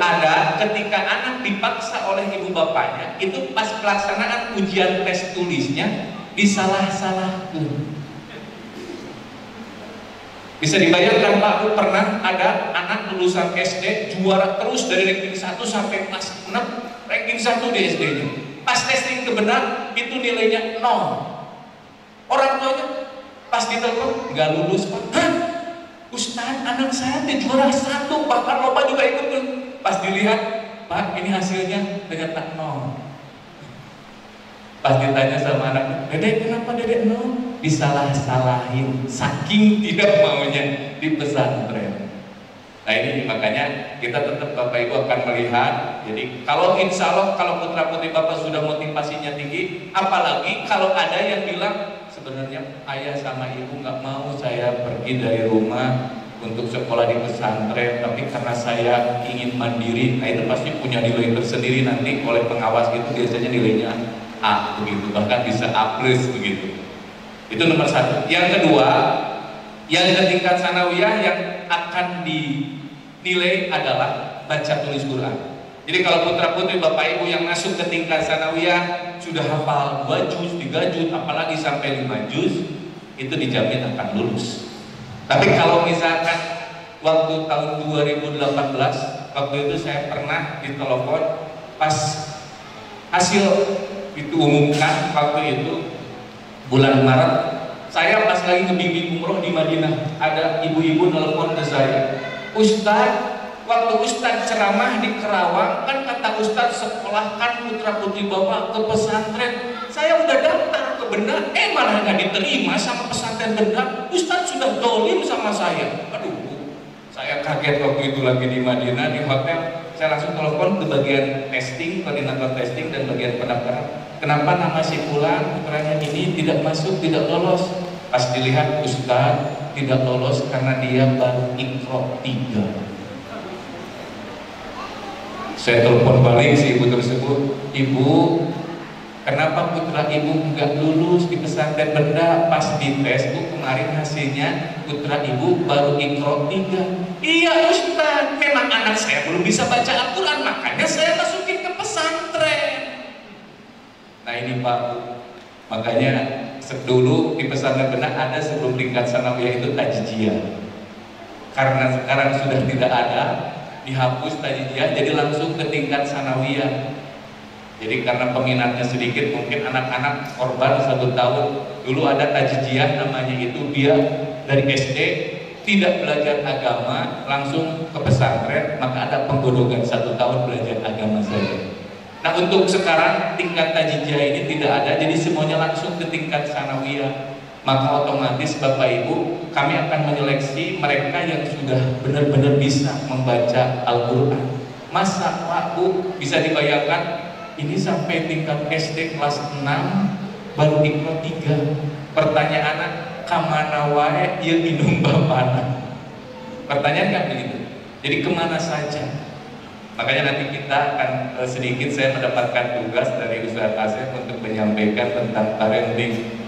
ada ketika anak dipaksa oleh ibu bapaknya, itu pas pelaksanaan ujian tes tulisnya disalah-salahkan. Bisa dibayangkan Pak, aku pernah ada anak lulusan SD juara terus dari ranking 1 sampai kelas 6, ranking 1 di SD-nya. Pas testing kebenaran itu nilainya 0. Orang tuanya pas ditelepon nggak lulus Pak. Hah? Ustaz, anak saya juara 1, bahkan lomba juga ikut tuh. Pas dilihat, Pak, ini hasilnya ternyata 0. Pas ditanya sama anaknya, Dedek kenapa Dedek 0? Disalah-salahin, saking tidak maunya di pesantren. Nah ini makanya kita tetap Bapak Ibu akan melihat. Jadi kalau insya Allah kalau putra putri Bapak sudah motivasinya tinggi, apalagi kalau ada yang bilang sebenarnya ayah sama ibu nggak mau saya pergi dari rumah untuk sekolah di pesantren, tapi karena saya ingin mandiri, nah itu pasti punya nilai tersendiri nanti oleh pengawas itu biasanya nilainya A begitu, bahkan bisa A+ begitu. Itu nomor 1. Yang kedua, yang ke tingkat sanawiyah yang akan dinilai adalah baca tulis Quran. Jadi kalau putra putri Bapak Ibu yang masuk ke tingkat sanawiyah sudah hafal 2 juz, 3 juz, apalagi sampai 5 juz, itu dijamin akan lulus. Tapi kalau misalkan waktu tahun 2018, waktu itu saya pernah ditelepon pas hasil itu umumkan, waktu itu bulan Maret, saya pas lagi ngebimbing umroh di Madinah, ada ibu-ibu nelpon ke saya, Ustaz, waktu Ustaz ceramah di Kerawang, kan kata Ustaz sekolahkan putra putri Bapak ke pesantren, saya udah daftar ke Benar, malah nggak diterima sama pesantren Benar, Ustaz sudah dolim sama saya. Aduh, saya kaget waktu itu lagi di Madinah di hotel. Saya langsung telepon ke bagian testing, koordinator testing dan bagian pendaftaran. Kenapa nama si Fulan putranya ini tidak masuk, tidak lolos? Pas dilihat, Ustaz tidak lolos karena dia baru Iqra 3. Saya telepon balik si ibu tersebut, Ibu, kenapa putra ibu nggak lulus di pesantren Benda? Pas di tes Bu kemarin hasilnya putra ibu baru Iqra 3. Iya Ustaz, memang anak saya belum bisa baca Al-Quran, makanya saya masukin ke pesantren. Nah ini Pak, makanya dulu di pesantren Benda ada sebelum tingkat sanawiyah itu tajjiyah. Karena sekarang sudah tidak ada, dihapus tajjiyah, jadi langsung ke tingkat sanawiyah. Jadi karena peminatnya sedikit, mungkin anak-anak korban 1 tahun dulu ada tajjiyah namanya itu, dia dari SD tidak belajar agama langsung ke pesantren, maka ada penggodokan 1 tahun belajar agama saja. Nah untuk sekarang tingkat tajjiyah ini tidak ada, jadi semuanya langsung ke tingkat sanawiyah. Maka otomatis Bapak Ibu kami akan menyeleksi mereka yang sudah benar-benar bisa membaca Al-Quran. Masa Pak Bu bisa dibayangkan ini sampai tingkat SD kelas 6 baru Iqra 3. Pertanyaannya kamana wae ieu minum bapana. Pertanyaan nggak begitu? Jadi kemana saja? Makanya nanti kita akan sedikit saya mendapatkan tugas dari Ustaz Asep untuk menyampaikan tentang parenting.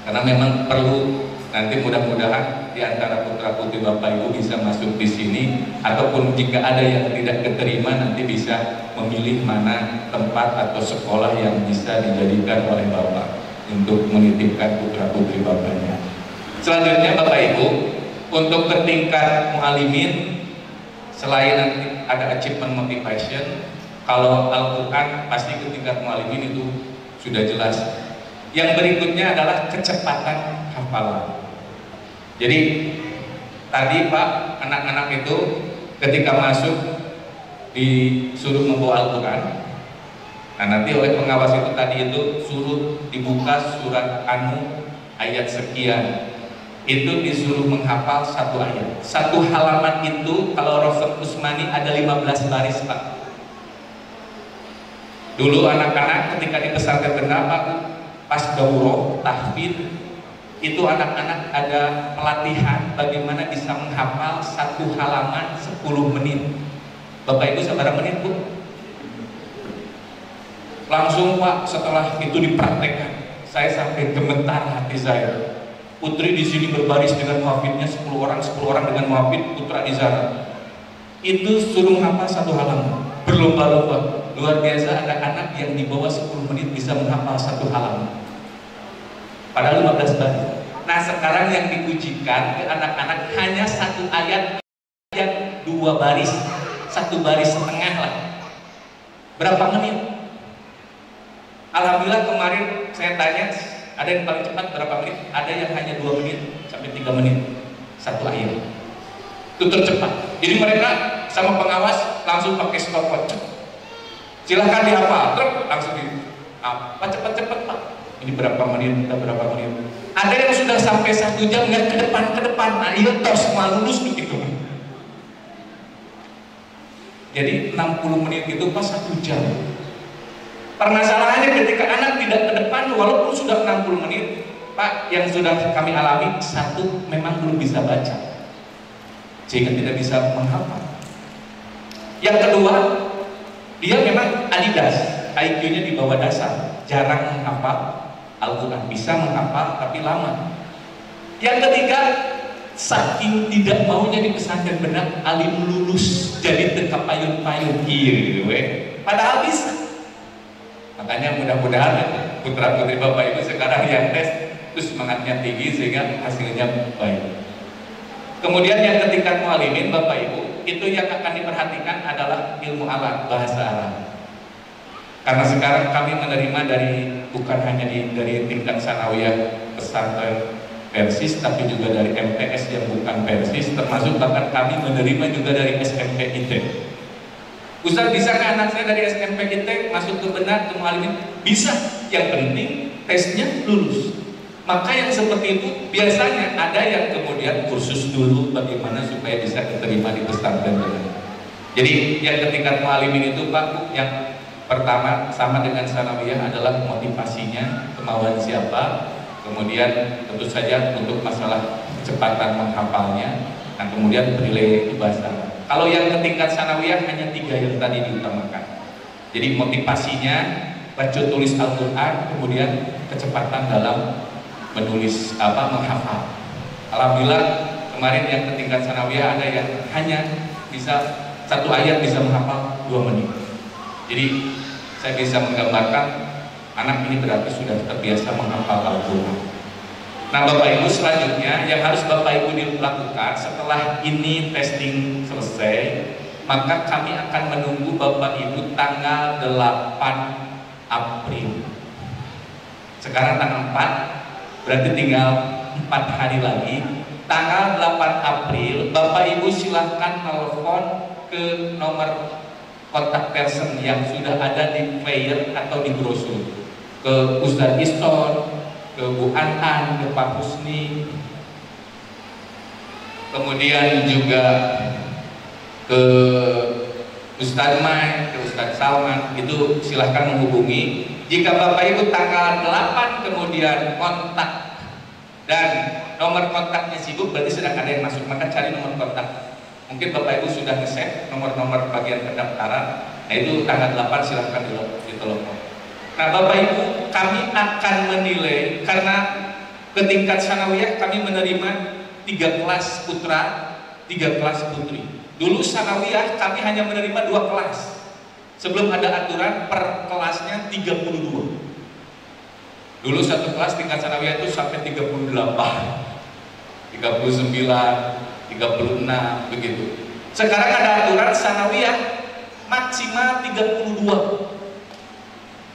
Karena memang perlu nanti mudah-mudahan di antara putra putri Bapak Ibu bisa masuk di sini, ataupun jika ada yang tidak keterima nanti bisa memilih mana tempat atau sekolah yang bisa dijadikan oleh Bapak untuk menitipkan putra putri Bapaknya. Selanjutnya Bapak Ibu, untuk ke tingkat mu'alimin, selain nanti ada achievement motivation, kalau Al-Quran pasti ke tingkat mu'alimin itu sudah jelas. Yang berikutnya adalah kecepatan hafalan. Jadi tadi Pak, anak-anak itu ketika masuk disuruh membawa Al-Quran. Nah nanti oleh pengawas itu tadi itu suruh dibuka surat An-Nur ayat sekian. Itu disuruh menghafal 1 ayat. 1 halaman itu kalau Rasul Usmani ada 15 baris Pak. Dulu anak-anak ketika di pesantren Benda Pak, pas daurah tahfidz itu anak-anak ada pelatihan bagaimana bisa menghafal 1 halaman 10 menit. Bapak Ibu seberapa menit Bu? Langsung Pak setelah itu dipraktekkan, saya sampai gemetar hati saya. Putri di sini berbaris dengan muhafidnya 10 orang dengan muhafid, putra di sana. itu suruh hafal 1 halaman, berlomba-lomba. Luar biasa, ada anak yang di bawah 10 menit bisa menghafal 1 halaman, padahal 15 baris. Nah sekarang yang diujikan ke anak-anak hanya 1 ayat yang 2 baris, 1 baris setengah lah. Berapa menit? Alhamdulillah kemarin saya tanya, ada yang paling cepat berapa menit? Ada yang hanya 2 menit sampai 3 menit 1 ayat. Itu tercepat. Jadi mereka sama pengawas langsung pakai stopwatch. Silahkan dihafal, terus langsung di apa cepat-cepat Pak. Ini berapa menit, berapa menit. Ada yang sudah sampai 1 jam nggak ke depan. Nah iya tos semua lulus begitu. Jadi 60 menit itu pas 1 jam. Permasalahannya ketika anak tidak ke depan walaupun sudah 60 menit, Pak, yang sudah kami alami, 1 memang belum bisa baca, sehingga tidak bisa menghafal. Yang kedua, dia memang adidas, IQ-nya di bawah dasar, jarang menghafal Al-Quran, bisa menghafal tapi lama. Yang ketiga, saking tidak maunya di pesantren benak, alim lulus jadi teka payung-payung gitu, padahal bisa. Makanya mudah-mudahan putra putri bapak ibu sekarang yang tes itu semangatnya tinggi sehingga hasilnya baik. Kemudian yang ketika mualimin bapak ibu, itu yang akan diperhatikan adalah ilmu alat bahasa Arab. Karena sekarang kami menerima bukan hanya dari tingkat sanawiyah pesantren Persis, tapi juga dari MTS yang bukan Persis, termasuk bahkan kami menerima juga dari SMP IT. Ustaz, bisakah anak saya dari SMP IT masuk ke benak, ke mualimin? Bisa, yang penting tesnya lulus. Maka yang seperti itu biasanya ada yang kemudian kursus dulu bagaimana supaya bisa diterima di pesantren benar. Jadi yang ketika mualimin itu Pak, yang pertama sama dengan sanawiyah adalah motivasinya, kemauan siapa, kemudian tentu saja untuk masalah kecepatan menghafalnya, dan kemudian penilai bahasa. Kalau yang ke tingkat sanawiyah hanya 3 yang tadi diutamakan. Jadi motivasinya, baca tulis Al-Quran, kemudian kecepatan dalam menulis menghafal. Alhamdulillah kemarin yang ke tingkat sanawiyah ada yang hanya bisa 1 ayat bisa menghafal 2 menit. Jadi saya bisa menggambarkan anak ini berarti sudah terbiasa menghafal Al-Quran. Nah Bapak Ibu, selanjutnya yang harus Bapak Ibu dilakukan setelah ini testing selesai, maka kami akan menunggu Bapak Ibu tanggal 8 April. Sekarang tanggal 4, berarti tinggal 4 hari lagi. Tanggal 8 April Bapak Ibu silahkan telepon ke nomor kontak person yang sudah ada di flyer atau di brosur, ke Ustadz Iston, ke Bu Antan, ke Pak Husni, kemudian juga ke Ustadz Mai, ke Ustadz Salman. Itu silahkan menghubungi. Jika Bapak Ibu tanggal 8 kemudian kontak dan nomor kontaknya sibuk, berarti sedang ada yang masuk, maka cari nomor kontak. Mungkin Bapak Ibu sudah nge-save nomor-nomor bagian pendaftaran. Nah itu tanggal 8 silahkan ditelepon. Nah Bapak Ibu, kami akan menilai, karena ke tingkat sanawiyah kami menerima 3 kelas putra, 3 kelas putri. Dulu sanawiyah kami hanya menerima 2 kelas. Sebelum ada aturan per kelasnya 32. Dulu 1 kelas tingkat sanawiyah itu sampai 38, 39, 36 begitu. Sekarang ada aturan sanawiyah maksimal 32.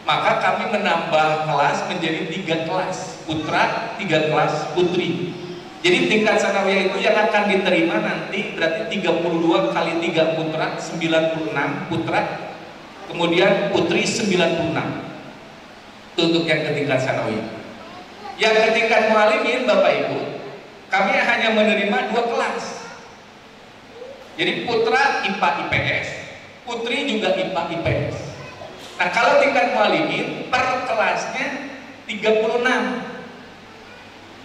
Maka kami menambah kelas menjadi 3 kelas putra, 3 kelas putri. Jadi tingkat sanawiyah itu yang akan diterima nanti berarti 32 kali 3 putra, 96 putra, kemudian putri 96. Itu untuk yang ke tingkat sanawiyah. Yang ke tingkat mualimin Bapak Ibu, kami hanya menerima 2 kelas. Jadi putra IPA IPS, putri juga IPA IPS. Nah kalau tingkat mualimin per kelasnya 36.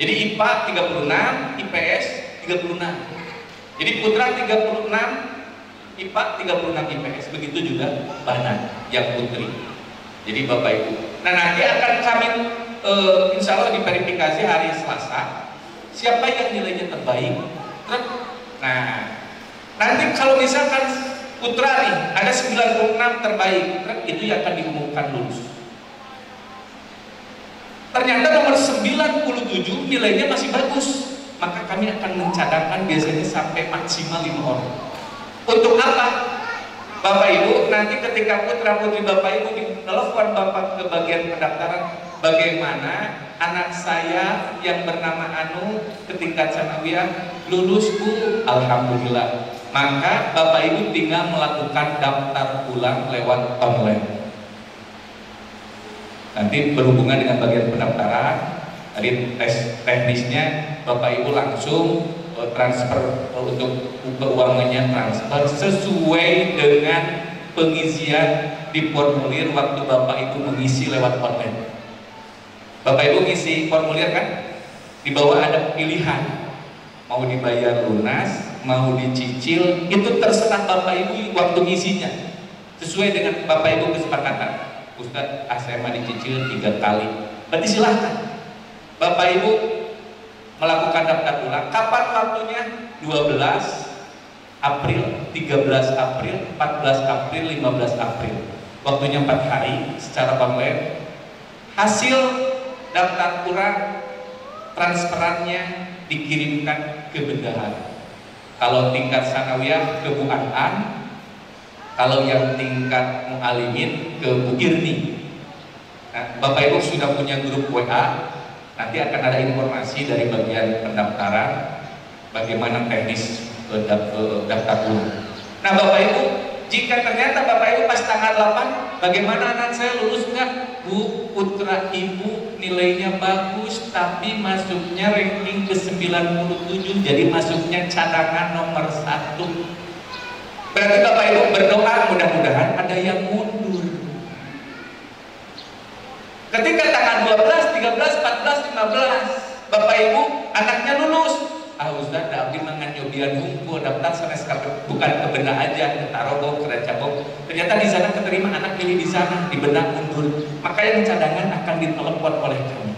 Jadi IPA 36, IPS 36. Jadi putra 36, IPA 36 IPS. Begitu juga banat yang putri. Jadi Bapak Ibu. Nah nanti akan kami insya Allah diverifikasi hari Selasa. Siapa yang nilainya terbaik? Nah Nanti kalau misalkan putra nih ada 96 terbaik, itu yang akan diumumkan lulus. Ternyata nomor 97 nilainya masih bagus, maka kami akan mencadangkan biasanya sampai maksimal 5 orang. Untuk apa? Bapak Ibu, nanti ketika putra putri Bapak Ibu ditelepon Bapak ke bagian pendaftaran, bagaimana anak saya yang bernama Anu ketika sanawiyah lulus Bu, alhamdulillah. Maka Bapak Ibu tinggal melakukan daftar ulang lewat online. Nanti berhubungan dengan bagian pendaftaran, tadi tes teknisnya Bapak Ibu langsung transfer untuk keuangannya, transfer sesuai dengan pengisian di formulir waktu Bapak Ibu mengisi lewat online. Bapak Ibu ngisi formulir kan, di bawah ada pilihan mau dibayar lunas, mau dicicil, itu terserah Bapak Ibu waktu ngisinya sesuai dengan Bapak Ibu kesepakatan. Ustadz, saya mau dicicil 3 kali, berarti silahkan Bapak Ibu melakukan daftar ulang. Kapan waktunya? 12 April, 13 April, 14 April, 15 April. Waktunya 4 hari secara online. Hasil daftar ulang transferannya dikirimkan ke bendahara. Kalau tingkat sanawiyah ke Bu An, kalau yang tingkat mu'alimin ke Bu Irni. Nah, Bapak Ibu sudah punya grup WA, nanti akan ada informasi dari bagian pendaftaran bagaimana teknis daftar ulang. Nah Bapak Ibu, jika ternyata Bapak Ibu pas tanggal 8, bagaimana anak saya lulus enggak? Bu, putra Ibu nilainya bagus tapi masuknya ranking ke 97, jadi masuknya cadangan nomor 1. Berarti Bapak Ibu berdoa mudah-mudahan ada yang mundur. Ketika tanggal 12, 13, 14, 15 Bapak Ibu anaknya lulus, Ustaz, abdi mangan nyobian hungkul daftar sanes bukan ke Benda aja, ke Tarobo, ke Racabok. Ternyata di sana keterima anak pilih di sana, di Benda mundur. Maka yang cadangan akan ditelepon oleh kami.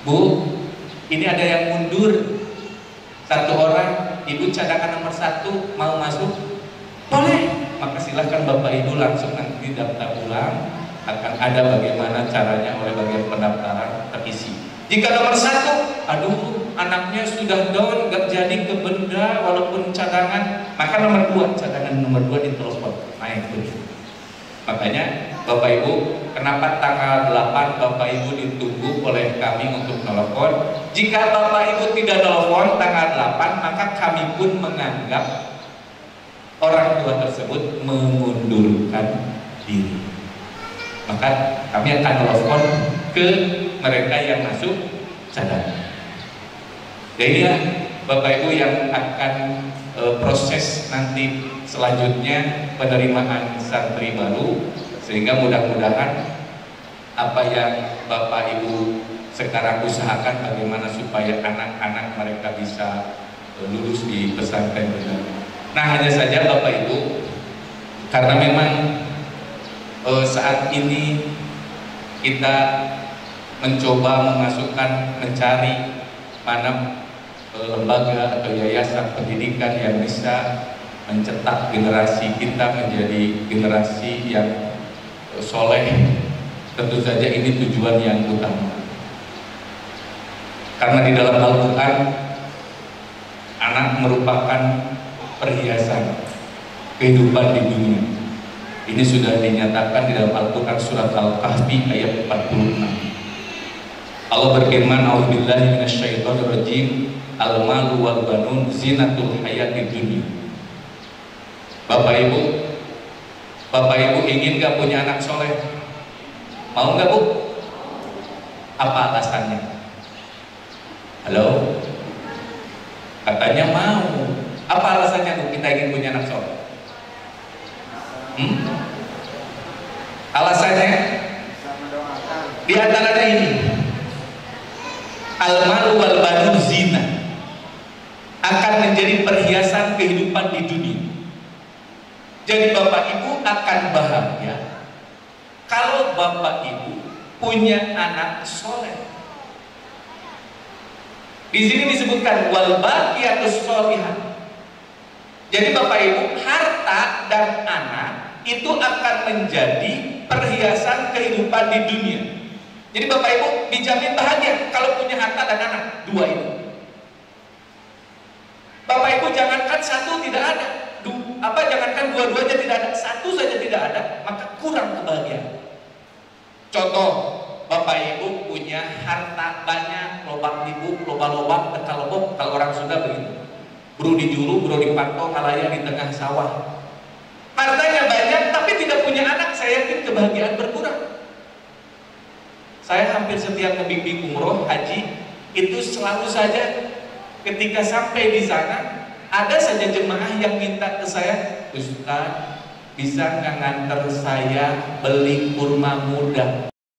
Bu, ini ada yang mundur 1 orang, Ibu cadangan nomor 1 mau masuk? Boleh, maka silahkan Bapak Ibu langsung nanti daftar ulang. Akan ada bagaimana caranya oleh bagian pendaftaran terisi. Jika nomor 1, aduh anaknya sudah down, gak jadi ke Benda walaupun cadangan, maka nomor 2, cadangan nomor 2 ditelepon. Naik begitu. Makanya Bapak Ibu, kenapa tanggal 8 Bapak Ibu ditunggu oleh kami untuk telepon? Jika Bapak Ibu tidak telepon tanggal 8, maka kami pun menganggap orang tua tersebut mengundurkan diri. Maka kami akan telepon ke mereka yang masuk cadangan. Jadi ya Bapak Ibu yang akan proses nanti selanjutnya penerimaan santri baru, sehingga mudah-mudahan apa yang Bapak Ibu sekarang usahakan bagaimana supaya anak-anak mereka bisa lulus di pesantren benar. Nah hanya saja Bapak Ibu, karena memang saat ini kita mencoba mencari mana lembaga atau yayasan pendidikan yang bisa mencetak generasi kita menjadi generasi yang soleh. Tentu saja ini tujuan yang utama, karena di dalam Al-Quran anak merupakan perhiasan kehidupan di dunia. Ini sudah dinyatakan di dalam Al-Quran surat Al-Kahfi ayat 46. Allah berfirman, "A'udzubillahi minasyaitonirrajim, al-malu wal banun zinatul hayatid dunya." Bapak Ibu ingin gak punya anak soleh? Mau gak Bu? Apa alasannya? Halo? Katanya mau. Apa alasannya Bu kita ingin punya anak soleh? Alasannya di antaranya ini, al-malu wal banun zina, akan menjadi perhiasan kehidupan di dunia. Jadi Bapak Ibu akan bahagia kalau Bapak Ibu punya anak soleh. Di sini disebutkan wal baqiyatus sholihah, Jadi Bapak Ibu, harta dan anak itu akan menjadi perhiasan kehidupan di dunia. Jadi Bapak Ibu dijamin bahagia kalau punya harta dan anak, dua itu. Bapak Ibu jangankan satu tidak ada, jangankan dua-duanya tidak ada, satu saja tidak ada, maka kurang kebahagiaan. Contoh, Bapak Ibu punya harta banyak, lobak-libuk, loba-lobak, tekalobok, kalau orang Sunda begitu. Bro di juru, bro di panto, kalaya di tengah sawah. Hartanya banyak, tapi tidak punya anak, saya yakin kebahagiaan berkurang. Saya hampir setiap ngebimbing umroh, haji, itu selalu saja ketika sampai di sana, ada saja jemaah yang minta ke saya, Ustaz, bisa nggak nganter saya beli kurma muda?